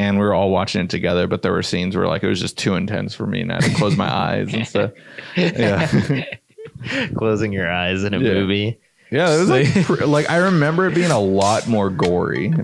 and we were all watching it together, but there were scenes where like it was just too intense for me and I had to close my eyes and stuff. Yeah. Closing your eyes in a movie. Yeah, it was like I remember it being a lot more gory.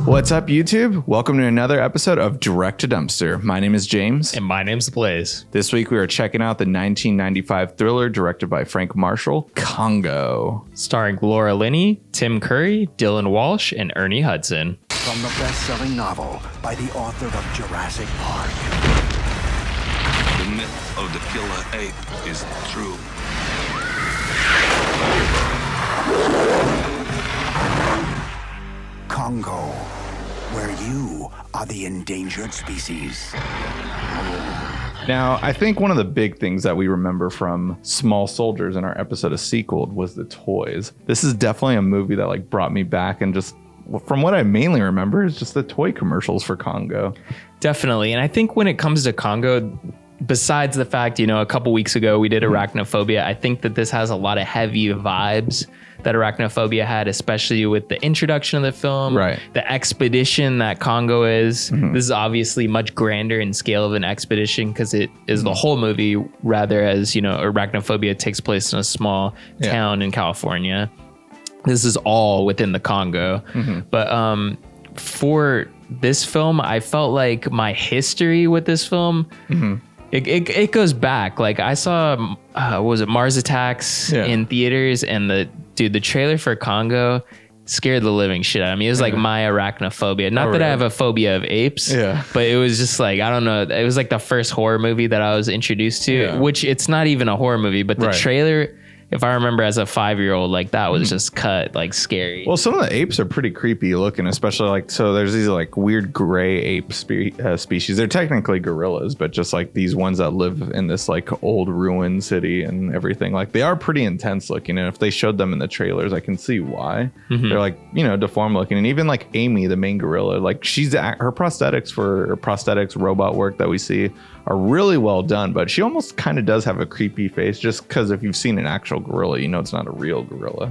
What's up, YouTube? Welcome to another episode of Direct to Dumpster. My name is James. And my name's Blaze. This week we are checking out the 1995 thriller directed by Frank Marshall, Congo. Starring Laura Linney, Tim Curry, Dylan Walsh, and Ernie Hudson. From the best-selling novel by the author of Jurassic Park. The myth of the killer ape is true. Congo, where you are the endangered species. Now, I think one of the big things that we remember from Small Soldiers in our episode of Sequeled was the toys. This is definitely a movie that like brought me back, and just from what I mainly remember is just the toy commercials for Congo. Definitely. And I think when it comes to Congo, besides the fact, you know, a couple weeks ago we did Arachnophobia, I think that this has a lot of heavy vibes that Arachnophobia had, especially with the introduction of the film, right? The expedition that Congo is. This is obviously much grander in scale of an expedition because it is the whole movie, rather as, you know, Arachnophobia takes place in a small town in California. This is all within the Congo. But for this film, I felt like my history with this film, it goes back. Like I saw, what was it, Mars Attacks in theaters, and the trailer for Congo scared the living shit out of me. It was like my arachnophobia. Not that I have a phobia of apes, but it was just like, I don't know. It was like the first horror movie that I was introduced to, which it's not even a horror movie, but the trailer, if I remember as a 5-year-old, like that was just cut like scary. Well, some of the apes are pretty creepy looking, especially like, so there's these like weird gray ape species. They're technically gorillas, but just like these ones that live in this like old ruined city and everything. Like they are pretty intense looking. And if they showed them in the trailers, I can see why. They're like, you know, deformed looking. And even like Amy, the main gorilla, like her prosthetics robot work that we see are really well done, but she almost kind of does have a creepy face, just because if you've seen an actual gorilla, you know it's not a real gorilla.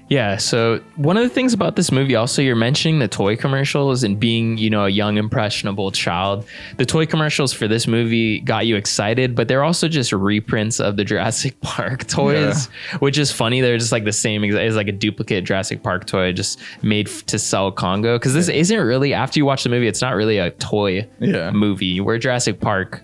Yeah. So one of the things about this movie, also, you're mentioning the toy commercials and being, you know, a young impressionable child. The toy commercials for this movie got you excited, but they're also just reprints of the Jurassic Park toys, which is funny. They're just like the same, it's like a duplicate Jurassic Park toy just made to sell Congo. Because this isn't really, after you watch the movie, it's not really a toy movie. Where Jurassic Park,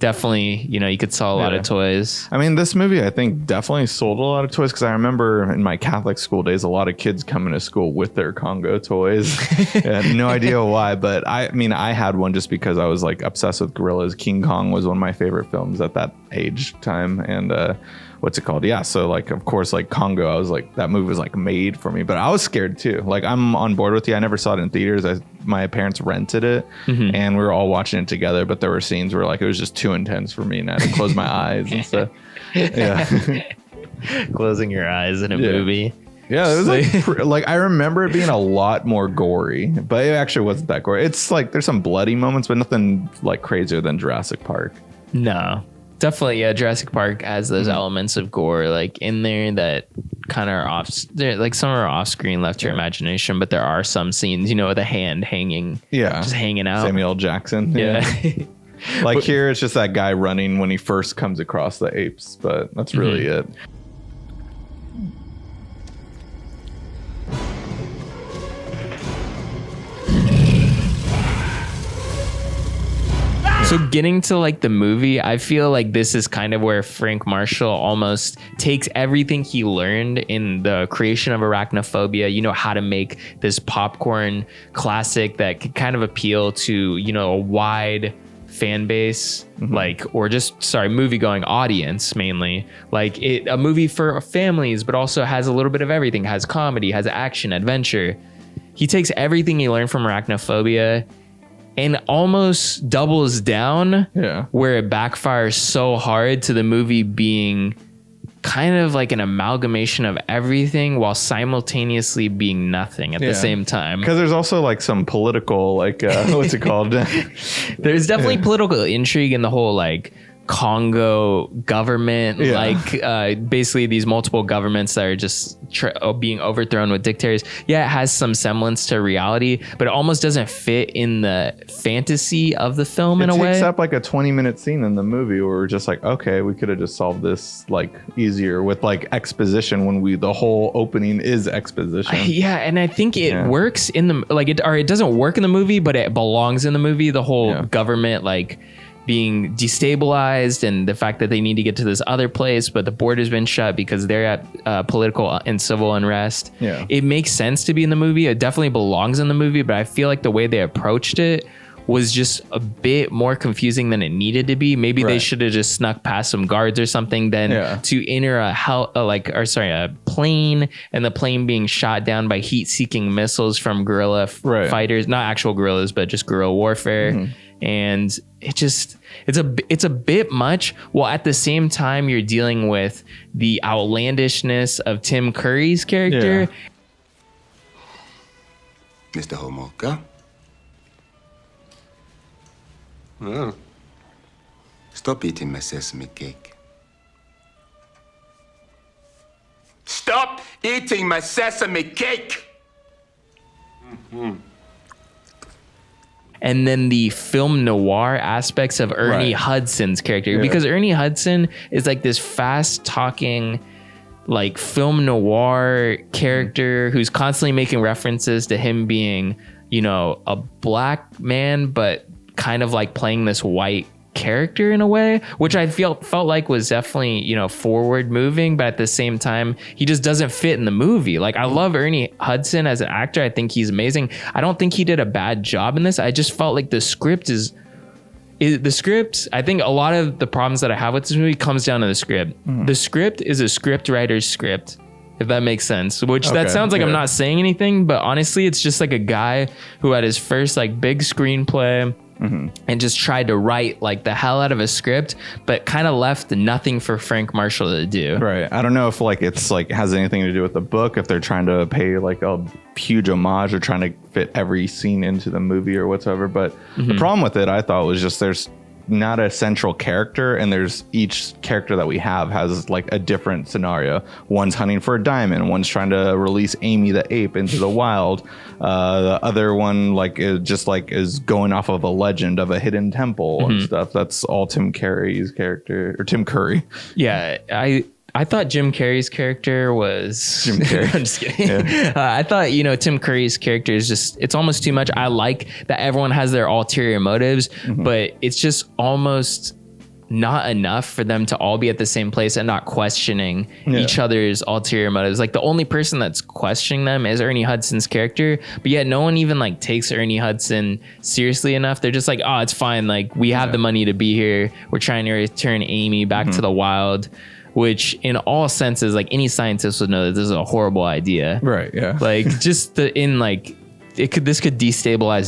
definitely, you know, you could sell a lot of toys. I mean, this movie, I think, definitely sold a lot of toys, because I remember in my Catholic school days, a lot of kids coming to school with their Congo toys. I had no idea why, but I mean, I had one just because I was like obsessed with gorillas. King Kong was one of my favorite films at that age time, and what's it called? Yeah, so like, of course, like Congo, I was like, that movie was like made for me, but I was scared too. Like, I'm on board with you. I never saw it in theaters. My parents rented it, and we were all watching it together, but there were scenes where like it was just too intense for me, and I had to close my eyes and stuff. Closing your eyes in a movie. Yeah, it was like I remember it being a lot more gory, but it actually wasn't that gory. It's like there's some bloody moments, but nothing like crazier than Jurassic Park. No. Definitely, yeah. Jurassic Park has those elements of gore like in there that kind of are off. Like some are off screen, left to your imagination, but there are some scenes, you know, with a hand hanging, just hanging out. Samuel L. Jackson. Like here, it's just that guy running when he first comes across the apes, but that's really it. So getting to like the movie, I feel like this is kind of where Frank Marshall almost takes everything he learned in the creation of Arachnophobia, you know, how to make this popcorn classic that could kind of appeal to, you know, a wide fan base, like, or just, movie going audience mainly. Like a movie for families, but also has a little bit of everything, has comedy, has action, adventure. He takes everything he learned from Arachnophobia and almost doubles down where it backfires so hard to the movie being kind of like an amalgamation of everything while simultaneously being nothing at the same time. Because there's also like some political, like, what's it called? There's definitely political intrigue in the whole like Congo government, like basically these multiple governments that are just being overthrown with dictators. Yeah, it has some semblance to reality, but it almost doesn't fit in the fantasy of the film in a way. It takes up like a 20-minute scene in the movie where we're just like, okay, we could have just solved this like easier with like exposition when the whole opening is exposition. Yeah, and I think it works in the like it doesn't work in the movie, but it belongs in the movie. The whole government like being destabilized and the fact that they need to get to this other place, but the border's been shut because they're at political and civil unrest. Yeah. It makes sense to be in the movie. It definitely belongs in the movie, but I feel like the way they approached it was just a bit more confusing than it needed to be. Maybe they should have just snuck past some guards or something than to enter a plane, and the plane being shot down by heat-seeking missiles from guerrilla fighters, not actual guerrillas, but just guerrilla warfare. And it's a bit much, while at the same time you're dealing with the outlandishness of Tim Curry's character. Mr. Homolka? Oh. Stop eating my sesame cake. Stop eating my sesame cake! And then the film noir aspects of Ernie Hudson's character, because Ernie Hudson is like this fast talking, like film noir character who's constantly making references to him being, a black man, but kind of like playing this white character in a way, which I felt like was definitely, forward moving, but at the same time, he just doesn't fit in the movie. Like, I love Ernie Hudson as an actor. I think he's amazing. I don't think he did a bad job in this. I just felt like the script I think a lot of the problems that I have with this movie comes down to the script. The script is a script writer's script, if that makes sense, which that sounds like I'm not saying anything, but honestly, it's just like a guy who had his first like big screenplay and just tried to write like the hell out of a script, but kind of left nothing for Frank Marshall to do. Right. I don't know if like it's like has anything to do with the book, if they're trying to pay like a huge homage or trying to fit every scene into the movie or whatever. But the problem with it, I thought, was just there's not a central character, and there's each character that we have has like a different scenario. One's hunting for a diamond, one's trying to release Amy the ape into the wild, the other one like is going off of a legend of a hidden temple and stuff. That's all Tim Curry's character, or Tim Curry. I thought Jim Carrey's character was Jim Carrey. I'm just kidding. I thought, Tim Curry's character is just, it's almost too much. I like that everyone has their ulterior motives, but it's just almost not enough for them to all be at the same place and not questioning each other's ulterior motives. Like, the only person that's questioning them is Ernie Hudson's character, but yet no one even like takes Ernie Hudson seriously enough. They're just like, oh, it's fine. Like, we have the money to be here. We're trying to return Amy back to the wild. Which in all senses, like any scientist would know that this is a horrible idea. Right. Yeah. Like this could destabilize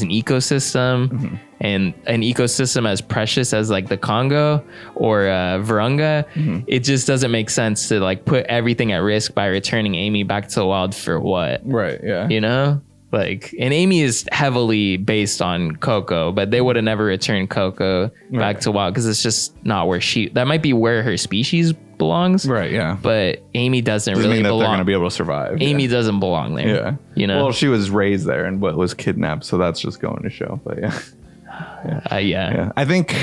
an ecosystem, and an ecosystem as precious as like the Congo or Virunga. It just doesn't make sense to like put everything at risk by returning Amy back to the wild for what? Right. Yeah. Like, and Amy is heavily based on Coco, but they would have never returned Coco back to wild because it's just not where that might be where her species belongs. Right. Yeah. But Amy doesn't really mean that belong. They're going to be able to survive. Amy doesn't belong there. Yeah. Well, she was raised there and was kidnapped, so that's just going to show. But yeah. I think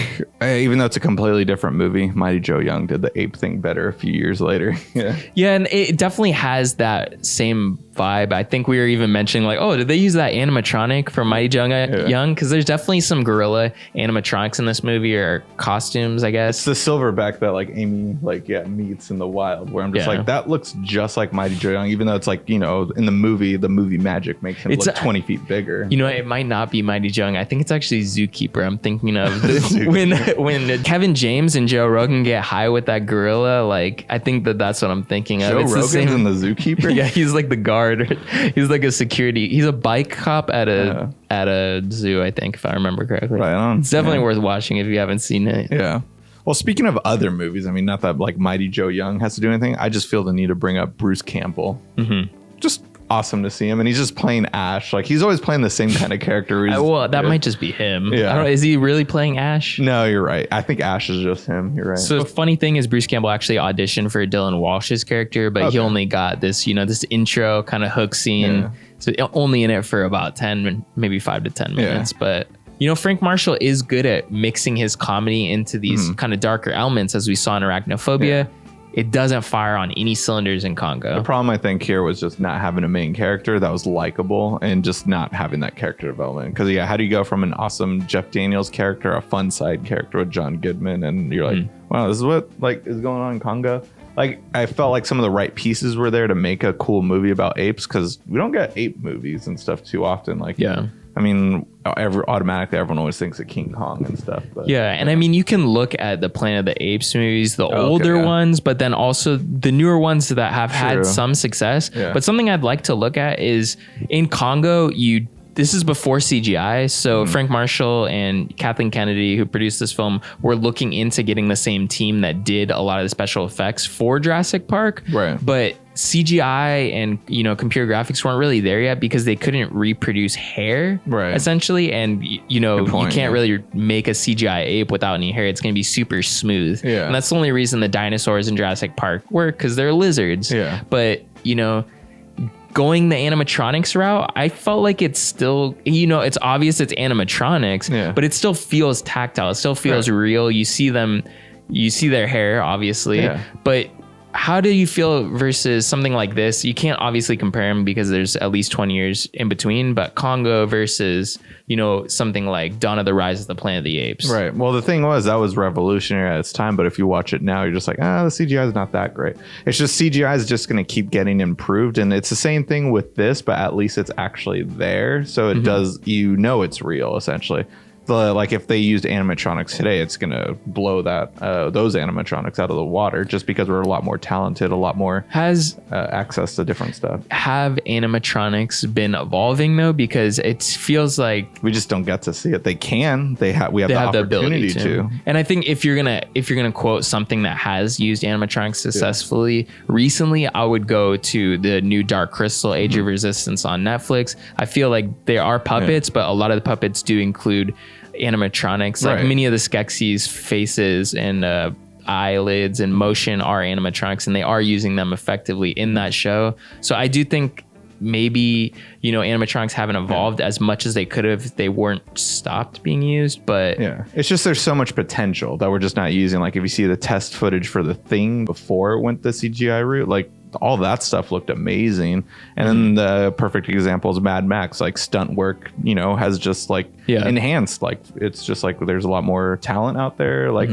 even though it's a completely different movie, Mighty Joe Young did the ape thing better a few years later. Yeah, and it definitely has that same vibe. I think we were even mentioning like, oh, did they use that animatronic from Mighty Joe Young? Because there's definitely some gorilla animatronics in this movie, or costumes, I guess. It's the silverback that like Amy meets in the wild, where I'm just like, that looks just like Mighty Joe Young, even though it's like, in the movie magic makes him look 20 feet bigger. It might not be Mighty Joe Young. I think it's actually Zookeeper I'm thinking of. when Kevin James and Joe Rogan get high with that gorilla, like, I think that's what I'm thinking of. Joe Rogan's in the Zookeeper? Yeah, he's like the guard. He's like a security. He's a bike cop at a zoo, I think, if I remember correctly. Right on. It's definitely worth watching if you haven't seen it. Yeah. Well, speaking of other movies, I mean, not that like Mighty Joe Young has to do anything. I just feel the need to bring up Bruce Campbell. Just awesome to see him, and he's just playing Ash. Like he's always playing the same kind of character. Well, that might just be him. Yeah. I don't know, is he really playing Ash? No, you're right. I think Ash is just him. You're right. So the funny thing is Bruce Campbell actually auditioned for Dylan Walsh's character, but he only got this, this intro kind of hook scene. So only in it for about 10, maybe 5 to 10 minutes. But Frank Marshall is good at mixing his comedy into these kind of darker elements, as we saw in Arachnophobia. It doesn't fire on any cylinders in Congo. The problem I think here was just not having a main character that was likable and just not having that character development. Because how do you go from an awesome Jeff Daniels character, a fun side character with John Goodman, and you're like, wow, this is what is going on in Congo? Like I felt like some of the right pieces were there to make a cool movie about apes, because we don't get ape movies and stuff too often. Like I mean, automatically everyone always thinks of King Kong and stuff. But, and I mean, you can look at the Planet of the Apes movies, the older ones, but then also the newer ones that have had some success. But something I'd like to look at is in Congo, this is before CGI. So Frank Marshall and Kathleen Kennedy, who produced this film, were looking into getting the same team that did a lot of the special effects for Jurassic Park. Right. But CGI and, computer graphics weren't really there yet because they couldn't reproduce hair, essentially. And, you can't really make a CGI ape without any hair. It's going to be super smooth. Yeah. And that's the only reason the dinosaurs in Jurassic Park work, because they're lizards. Yeah. But, going the animatronics route, I felt like it's still, it's obvious it's animatronics, but it still feels tactile. It still feels real. You see their hair, obviously, but how do you feel versus something like this? You can't obviously compare them because there's at least 20 years in between, but Congo versus, something like Dawn of the Rise of the Planet of the Apes. Right. Well, the thing was, that was revolutionary at its time, but if you watch it now, you're just like, the CGI is not that great. It's just CGI is just going to keep getting improved, and it's the same thing with this, but at least it's actually there. So it does, it's real, essentially. Like if they used animatronics today, it's going to blow those animatronics out of the water, just because we're a lot more talented, a lot more access to different stuff. Have animatronics been evolving though? Because it feels like we just don't get to see it. They can. We have the opportunity to. And I think if you're gonna quote something that has used animatronics successfully recently, I would go to the new Dark Crystal: Age of Resistance on Netflix. I feel like they are puppets, but a lot of the puppets do include animatronics. Like many of the Skeksis' faces and eyelids and motion are animatronics, and they are using them effectively in that show. So I do think maybe animatronics haven't evolved as much as they could have if they weren't stopped being used. But it's just there's so much potential that we're just not using. Like if you see the test footage for The Thing before it went the CGI route, like all that stuff looked amazing. And then the perfect example is Mad Max. Like stunt work, has just like enhanced. Like it's just like there's a lot more talent out there. Like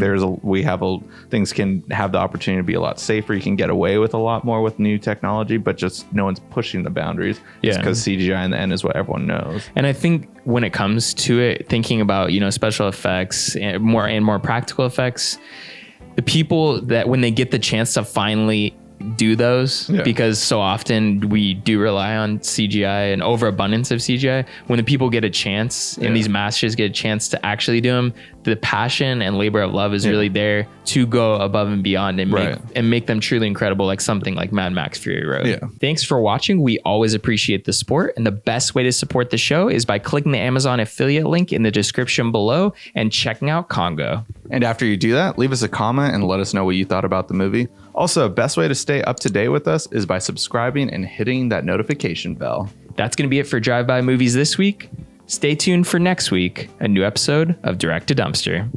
things can have the opportunity to be a lot safer. You can get away with a lot more with new technology, but just no one's pushing the boundaries. Just because CGI in the end is what everyone knows. And I think when it comes to it, thinking about special effects and more practical effects, the people that when they get the chance to finally do those, because so often we do rely on CGI and overabundance of CGI. When the people get a chance and these masters get a chance to actually do them, the passion and labor of love is really there to go above and beyond and make them truly incredible, like something like Mad Max Fury Road. Thanks for watching. We always appreciate the support, and the best way to support the show is by clicking the Amazon affiliate link in the description below and checking out Congo. And after you do that, leave us a comment and let us know what you thought about the movie. Also, best way to stay up to date with us is by subscribing and hitting that notification bell. That's going to be it for Drive By Movies this week. Stay tuned for next week, a new episode of Direct to Dumpster.